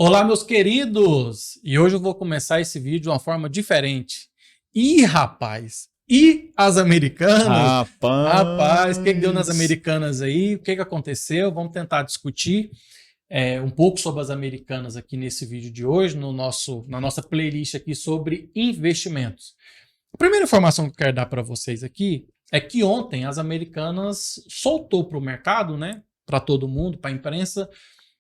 Olá, meus queridos! E hoje eu vou começar esse vídeo de uma forma diferente. Ih, rapaz! E as americanas? Rapaz, o que deu nas americanas aí? O que aconteceu? Vamos tentar discutir um pouco sobre as americanas aqui nesse vídeo de hoje, na nossa playlist aqui sobre investimentos. A primeira informação que eu quero dar para vocês aqui é que ontem as americanas soltou para o mercado, né, para todo mundo, para a imprensa,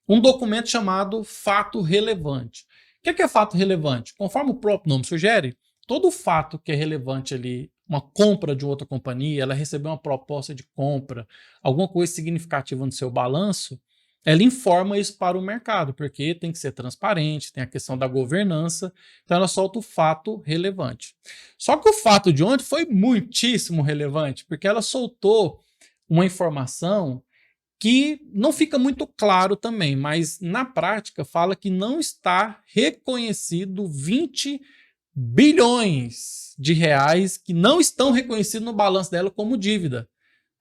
um documento chamado fato relevante. O que é fato relevante? Conforme o próprio nome sugere, todo fato que é relevante ali, uma compra de outra companhia, ela recebeu uma proposta de compra, alguma coisa significativa no seu balanço, ela informa isso para o mercado, porque tem que ser transparente, tem a questão da governança, então ela solta o fato relevante. Só que o fato de ontem foi muitíssimo relevante, porque ela soltou uma informação que não fica muito claro também, mas na prática fala que não está reconhecido 20 bilhões de reais que não estão reconhecidos no balanço dela como dívida.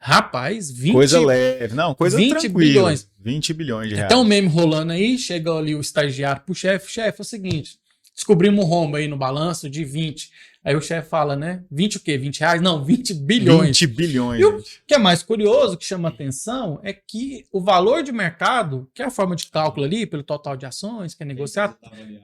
Rapaz, 20 coisa leve, não, coisa 20 tranquila. bilhões. 20 bilhões de reais. Tem um meme rolando aí, chega ali o estagiário pro chefe, é o seguinte, descobrimos um rombo aí no balanço de 20. Aí o chefe fala, né? 20 o quê? 20 reais? Não, 20 bilhões. 20 bilhões, E o gente. que é mais curioso, que chama atenção, é que o valor de mercado, que é a forma de cálculo ali, pelo total de ações, que é negociado,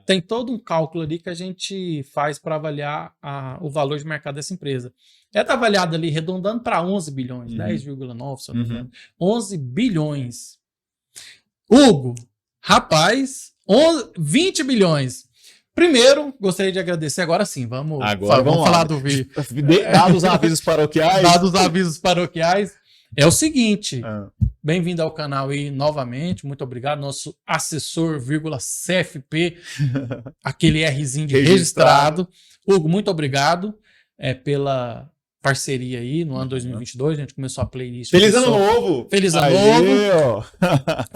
tem todo um cálculo ali que a gente faz para avaliar o valor de mercado dessa empresa. Ela está avaliada ali, arredondando para 11 bilhões, 10,9, se eu não me engano. 11 bilhões. Hugo, rapaz, 20 bilhões. Primeiro, gostaria de agradecer, agora sim, vamos falar do vídeo. Dados os avisos paroquiais. Dados os avisos paroquiais. É o seguinte, bem-vindo ao canal aí novamente, muito obrigado, nosso assessor, CFP, aquele Rzinho de registrado. Hugo, muito obrigado pela parceria aí no ano 2022, a gente começou a playlist. Feliz ano novo! Feliz ano novo!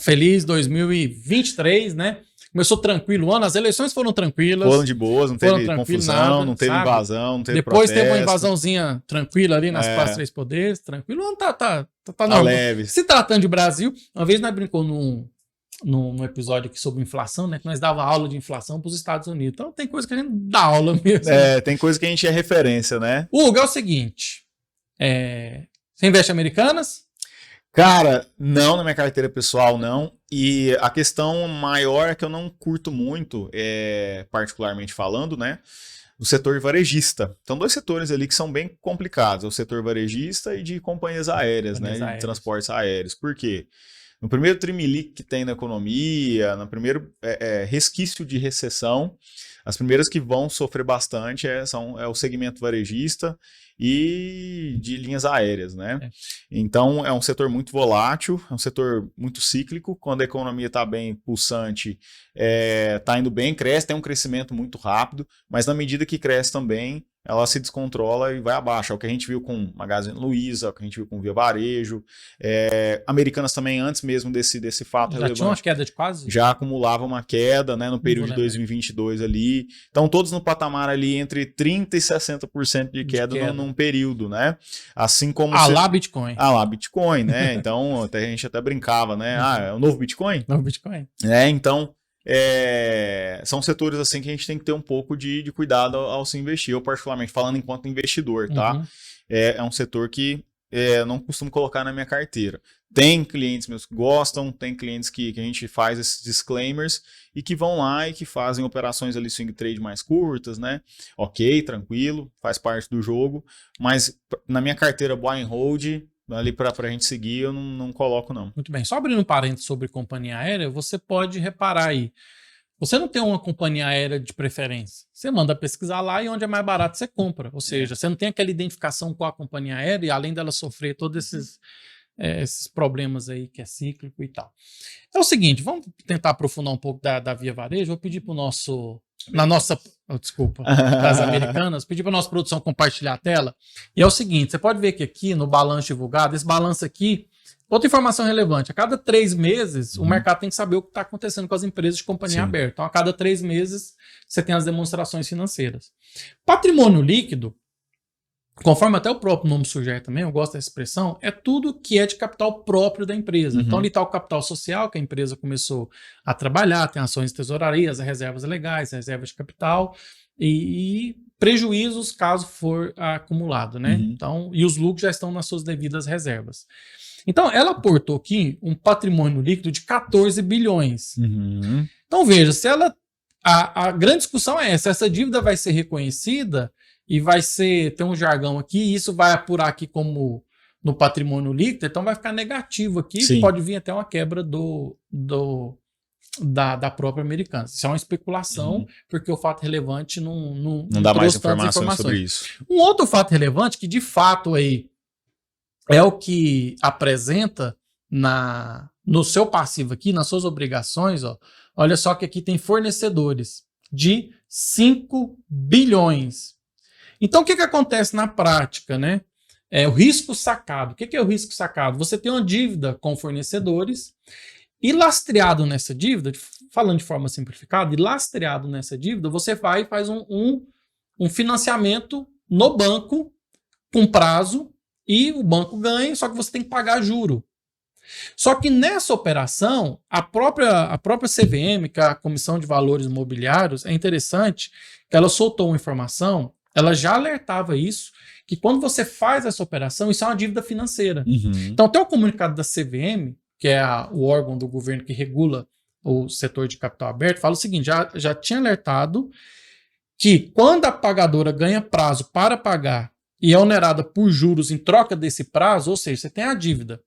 Feliz 2023, né? Começou tranquilo o ano, as eleições foram tranquilas. Foram de boas, não teve confusão, nada, não teve invasão, não teve Depois protesto. teve uma invasãozinha tranquila ali nas quatro, três poderes, tranquilo. O ano tá leve. Se tratando de Brasil, uma vez nós brincou num episódio aqui sobre inflação, né? Que nós dava aula de inflação para os Estados Unidos. Então tem coisa que a gente dá aula mesmo. Tem coisa que a gente é referência, né? Hugo, é o seguinte, você investe em americanas? Cara, não na minha carteira pessoal, não. E a questão maior é que eu não curto muito, particularmente falando, né? O setor varejista. Então, dois setores ali que são bem complicados. É o setor varejista e de companhias aéreas, né? De transportes aéreos. Por quê? No primeiro trimelique que tem na economia, no primeiro resquício de recessão, as primeiras que vão sofrer bastante é o segmento varejista e de linhas aéreas, né? Então, é um setor muito volátil, é um setor muito cíclico. Quando a economia está bem pulsante, está indo bem, cresce, tem um crescimento muito rápido, mas na medida que cresce também, ela se descontrola e vai abaixo. É o que a gente viu com Magazine Luiza, é o que a gente viu com Via Varejo. Americanas também, antes mesmo desse fato relevante. Já tinha uma queda de quase? Já acumulava uma queda, né, no período de 2022 ali. Então, todos no patamar ali entre 30% e 60% de queda num período, né? Assim como... lá Bitcoin. Lá Bitcoin, né? Então, a gente até brincava, né? É o novo Bitcoin? Novo Bitcoin. Então... são setores assim que a gente tem que ter um pouco de cuidado ao se investir. Eu, particularmente, falando enquanto investidor, tá? É um setor que não costumo colocar na minha carteira. Tem clientes meus que gostam, tem clientes que a gente faz esses disclaimers e que vão lá e que fazem operações ali swing trade mais curtas, né? Ok, tranquilo, faz parte do jogo, mas na minha carteira buy and hold, ali para a gente seguir, eu não coloco, não. Muito bem. Só abrindo um parênteses sobre companhia aérea, você pode reparar aí. Você não tem uma companhia aérea de preferência. Você manda pesquisar lá e onde é mais barato você compra. Ou seja, você não tem aquela identificação com a companhia aérea e além dela sofrer todos esses problemas aí que é cíclico e tal. É o seguinte, vamos tentar aprofundar um pouco da Via Varejo. Vou pedir para o nosso... das americanas, pedir para a nossa produção compartilhar a tela. E é o seguinte, você pode ver que aqui no balanço divulgado, esse balanço aqui, outra informação relevante, a cada 3 meses o mercado tem que saber o que está acontecendo com as empresas de companhia aberta. Então a cada 3 meses você tem as demonstrações financeiras. Patrimônio líquido conforme até o próprio nome sugere também, eu gosto dessa expressão, é tudo que é de capital próprio da empresa. Então, ali está o capital social que a empresa começou a trabalhar, tem ações de tesouraria, as reservas legais, reservas de capital e prejuízos caso for acumulado, né? Então, e os lucros já estão nas suas devidas reservas. Então, ela aportou aqui um patrimônio líquido de 14 bilhões. Então, veja, se ela... A grande discussão é essa dívida vai ser reconhecida e vai ter um jargão aqui, e isso vai apurar aqui como no patrimônio líquido, então vai ficar negativo aqui, Sim. Pode vir até uma quebra da própria Americanas. Isso é uma especulação, porque o fato relevante não dá mais informações sobre isso. Um outro fato relevante, que de fato aí é o que apresenta no seu passivo aqui, nas suas obrigações, ó, olha só que aqui tem fornecedores de 5 bilhões. Então, o que acontece na prática, né? O risco sacado. O que é o risco sacado? Você tem uma dívida com fornecedores e lastreado nessa dívida, falando de forma simplificada, e lastreado nessa dívida, você vai e faz um financiamento no banco com prazo e o banco ganha, só que você tem que pagar juro. Só que nessa operação, a própria CVM, que é a Comissão de Valores Imobiliários, é interessante que ela soltou uma informação, ela já alertava isso, que quando você faz essa operação, isso é uma dívida financeira. Então tem o comunicado da CVM, que é o órgão do governo que regula o setor de capital aberto, fala o seguinte, já tinha alertado que quando a pagadora ganha prazo para pagar e é onerada por juros em troca desse prazo, ou seja, você tem a dívida,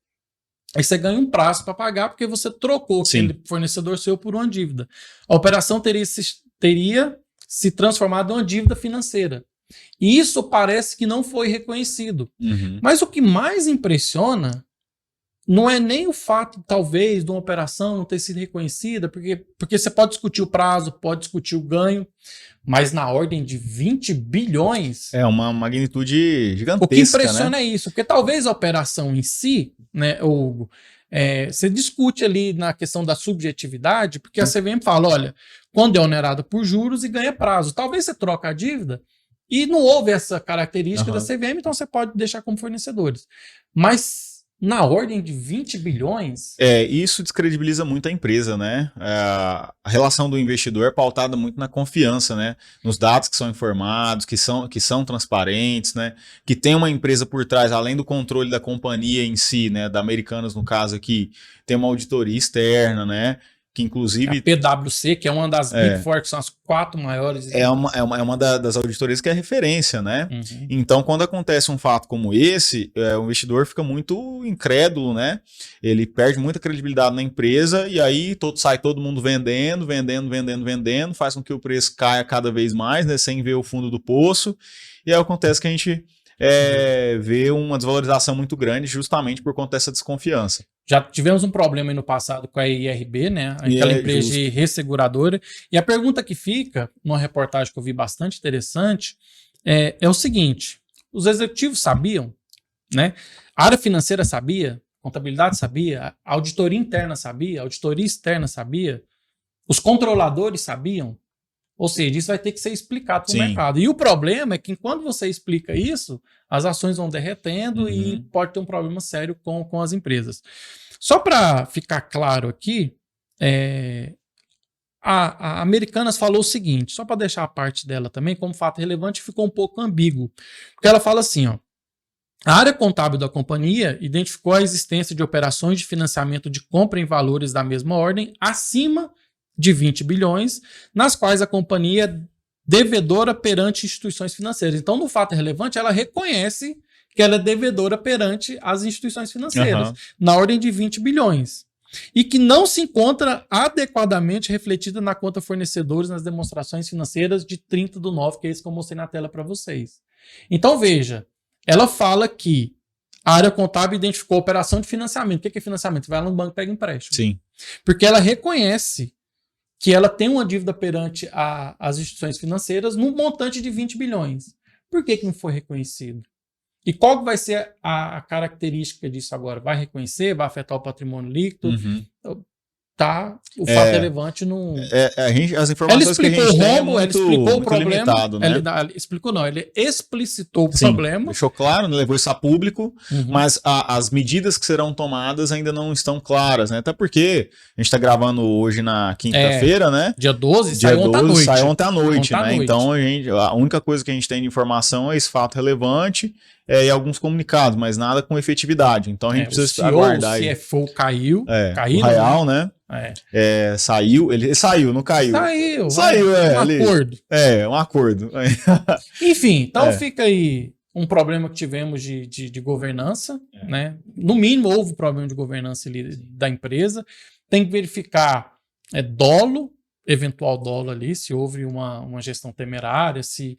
aí você ganha um prazo para pagar porque você trocou aquele fornecedor seu por uma dívida. A operação teria se transformado em uma dívida financeira. E isso parece que não foi reconhecido. Mas o que mais impressiona não é nem o fato, talvez, de uma operação não ter sido reconhecida, porque você pode discutir o prazo, pode discutir o ganho, mas na ordem de 20 bilhões... É uma magnitude gigantesca, o que impressiona é isso, porque talvez a operação em si, né, Hugo, você discute ali na questão da subjetividade, porque a CVM fala, olha, quando é onerada por juros e ganha prazo, talvez você troca a dívida e não houve essa característica da CVM, então você pode deixar como fornecedores. Mas na ordem de 20 bilhões... Isso descredibiliza muito a empresa, né? A relação do investidor é pautada muito na confiança, né? Nos dados que são informados, que são transparentes, né? Que tem uma empresa por trás, além do controle da companhia em si, né? Da Americanas, no caso aqui, tem uma auditoria externa, né? Que inclusive... A PwC, que é uma das Big Four, que são as 4 maiores... É uma das auditorias que é referência, né? Então, quando acontece um fato como esse, o investidor fica muito incrédulo, né? Ele perde muita credibilidade na empresa e aí sai todo mundo vendendo, faz com que o preço caia cada vez mais, né? Sem ver o fundo do poço. E aí acontece que a gente vê uma desvalorização muito grande justamente por conta dessa desconfiança. Já tivemos um problema aí no passado com a IRB, né? Aquela empresa de resseguradora. E a pergunta que fica, numa reportagem que eu vi bastante interessante, é o seguinte: os executivos sabiam, né? A área financeira sabia, a contabilidade sabia, a auditoria interna sabia, a auditoria externa sabia, os controladores sabiam. Ou seja, isso vai ter que ser explicado para o mercado. E o problema é que enquanto você explica isso, as ações vão derretendo e pode ter um problema sério com as empresas. Só para ficar claro aqui, a Americanas falou o seguinte, só para deixar a parte dela também, como fato relevante, ficou um pouco ambíguo. Porque ela fala assim, ó, a área contábil da companhia identificou a existência de operações de financiamento de compra em valores da mesma ordem acima de 20 bilhões, nas quais a companhia é devedora perante instituições financeiras. Então, no fato relevante, ela reconhece que ela é devedora perante as instituições financeiras, na ordem de 20 bilhões. E que não se encontra adequadamente refletida na conta fornecedores nas demonstrações financeiras de 30/9, que é isso que eu mostrei na tela para vocês. Então, veja, ela fala que a área contábil identificou a operação de financiamento. O que é financiamento? Vai lá no banco e pega empréstimo. Sim. Porque ela reconhece que ela tem uma dívida perante as instituições financeiras num montante de 20 bilhões. Por que não foi reconhecido? E qual vai ser a característica disso agora? Vai reconhecer? Vai afetar o patrimônio líquido? tá o fato relevante no... As informações que a gente tem é muito, ele explicou o problema, limitado, né? Ele explicitou o problema. Deixou claro, levou isso a público, mas as medidas que serão tomadas ainda não estão claras, né? Até porque a gente está gravando hoje na quinta-feira, né? Dia 12, saiu ontem à noite. Né? Então a única coisa que a gente tem de informação é esse fato relevante e alguns comunicados, mas nada com efetividade. Então a gente precisa aguardar. O CFO caiu, o real, né? Saiu, ele saiu, não caiu. Saiu, acordo. Um acordo. Enfim, então fica aí um problema que tivemos de governança, né? No mínimo houve problema de governança ali da empresa. Tem que verificar eventual dolo ali, se houve uma gestão temerária, se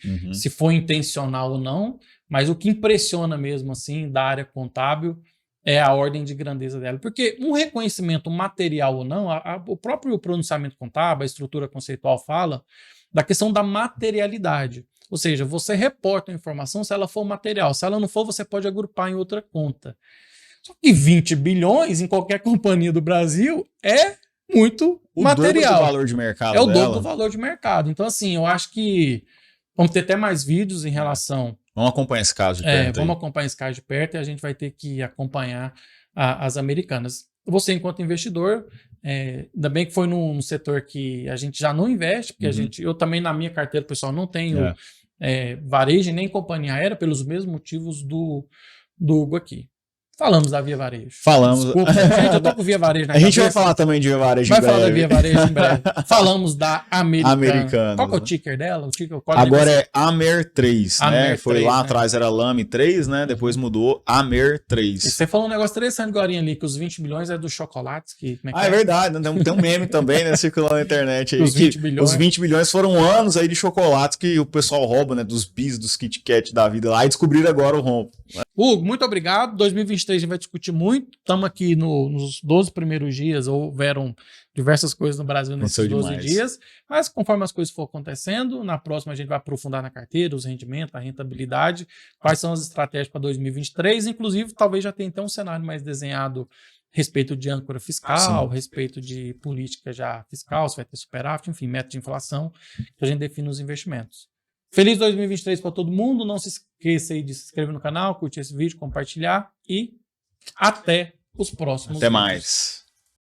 foi intencional ou não. Mas o que impressiona mesmo assim da área contábil é a ordem de grandeza dela. Porque um reconhecimento material ou não, o próprio pronunciamento contábil, a estrutura conceitual fala da questão da materialidade. Ou seja, você reporta a informação se ela for material. Se ela não for, você pode agrupar em outra conta. Só que 20 bilhões em qualquer companhia do Brasil é muito material. O dobro do valor de mercado o dobro do valor de mercado. Então, assim, eu acho que vamos ter até mais vídeos em relação... Vamos acompanhar esse caso de perto. Vamos acompanhar esse caso de perto e a gente vai ter que acompanhar as americanas. Você, enquanto investidor, ainda bem que foi num setor que a gente já não investe, porque eu também, na minha carteira pessoal, não tenho varejo nem companhia aérea, pelos mesmos motivos do Hugo aqui. Falamos da Via Varejo. Falamos. Desculpa, gente, eu tô com Via Varejo na cabeça. A gente vai falar também de Via Varejo em breve. Vai falar da Via Varejo em breve. Falamos da Americana. Qual que é o ticker dela? Agora é AMER3, né? Foi lá atrás, era LAME3, né? Depois mudou AMER3. Você falou um negócio interessante agora ali, que os 20 bilhões é dos chocolates. É verdade. Tem um meme também, né? Circulando na internet aí. Os 20 bilhões foram anos aí de chocolates que o pessoal rouba, né? Dos bis, dos Kit Kat da vida lá e descobriram agora o rombo. Hugo, muito obrigado. 2023 a gente vai discutir muito. Estamos aqui nos 12 primeiros dias. Houveram diversas coisas no Brasil nesses 12 dias. Mas conforme as coisas for acontecendo, na próxima a gente vai aprofundar na carteira, os rendimentos, a rentabilidade, quais são as estratégias para 2023. Inclusive, talvez já tenha então um cenário mais desenhado a respeito de âncora fiscal, a respeito de política já fiscal, se vai ter superávit, enfim, meta de inflação, que a gente define os investimentos. Feliz 2023 para todo mundo. Não se esqueça aí de se inscrever no canal, curtir esse vídeo, compartilhar e até os próximos vídeos. Mais.